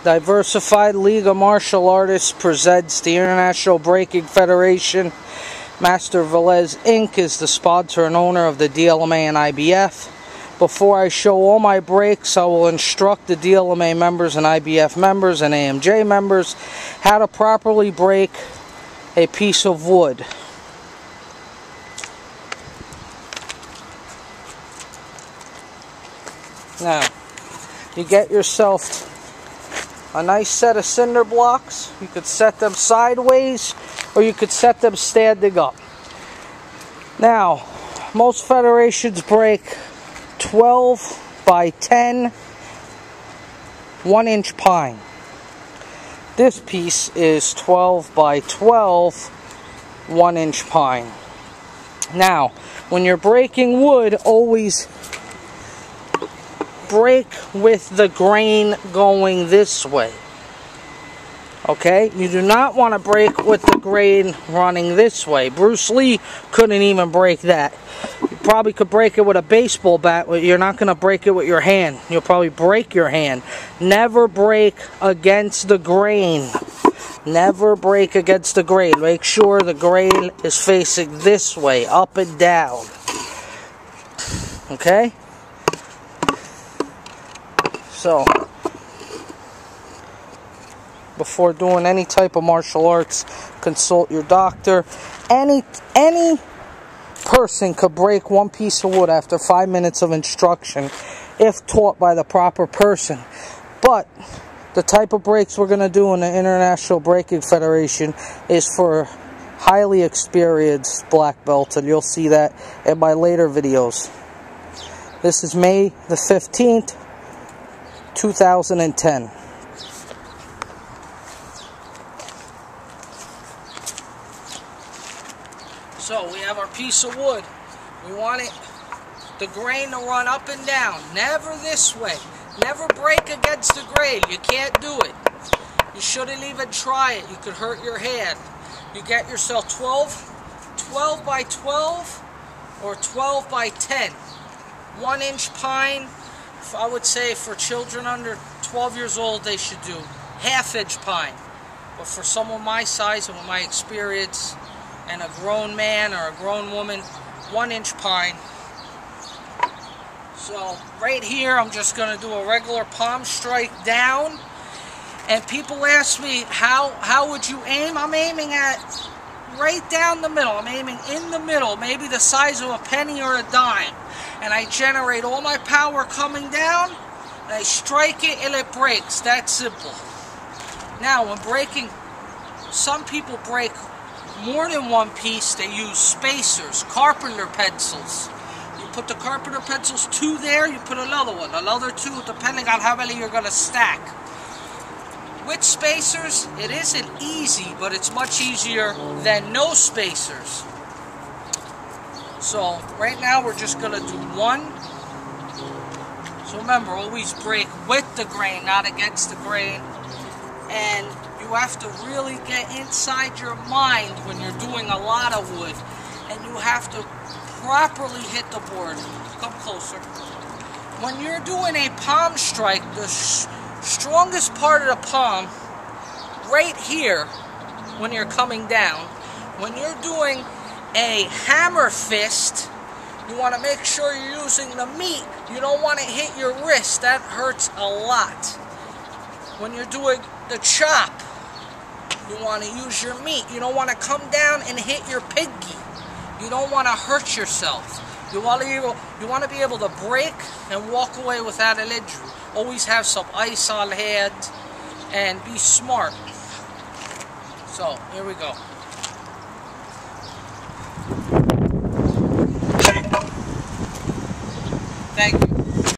Diversified League of Martial Artists presents the International Breaking Federation. Master Velez Inc. is the sponsor and owner of the DLMA and IBF. Before I show all my breaks, I will instruct the DLMA members and IBF members and AMJ members how to properly break a piece of wood. Now, you get yourself a nice set of cinder blocks. You could set them sideways or you could set them standing up. Now, most federations break 12 by 10 1-inch pine. This piece is 12 by 12 1-inch pine. Now, when you're breaking wood, always break with the grain going this way. Okay? You do not want to break with the grain running this way. Bruce Lee couldn't even break that. You probably could break it with a baseball bat, but you're not going to break it with your hand. You'll probably break your hand. Never break against the grain. Never break against the grain. Make sure the grain is facing this way, up and down. Okay? So, before doing any type of martial arts, consult your doctor. Any person could break one piece of wood after 5 minutes of instruction if taught by the proper person. But the type of breaks we're going to do in the International Breaking Federation is for highly experienced black belts, and you'll see that in my later videos. This is May the 15th, 2010. So we have our piece of wood. We want the grain to run up and down. Never this way. Never break against the grain. You can't do it. You shouldn't even try it. You could hurt your hand. You get yourself 12 by 12 or 12 by 10. 1-inch pine. I would say for children under 12 years old, they should do half-inch pine. But for someone my size and with my experience, and a grown man or a grown woman, 1-inch pine. So right here, I'm just going to do a regular palm strike down. And people ask me, how would you aim? I'm aiming at right down the middle. I'm aiming in the middle, maybe the size of a penny or a dime. And I generate all my power coming down, and I strike it and it breaks. That simple. Now, when breaking, some people break more than one piece. They use spacers, carpenter pencils. You put the carpenter pencils, 2 there, you put another one, another 2, depending on how many you're going to stack. With spacers, it isn't easy, but it's much easier than no spacers. So, right now we're just going to do 1. So remember, always break with the grain, not against the grain. And you have to really get inside your mind when you're doing a lot of wood. And you have to properly hit the board. Come closer. When you're doing a palm strike, the strongest part of the palm, right here, when you're coming down, when you're doing a hammer fist, you want to make sure you're using the meat. You don't want to hit your wrist. That hurts a lot. When you're doing the chop, you want to use your meat. You don't want to come down and hit your pinky. You don't want to hurt yourself. You want to be able to break and walk away without an injury. Always have some ice on hand and be smart. So, here we go. Thank you.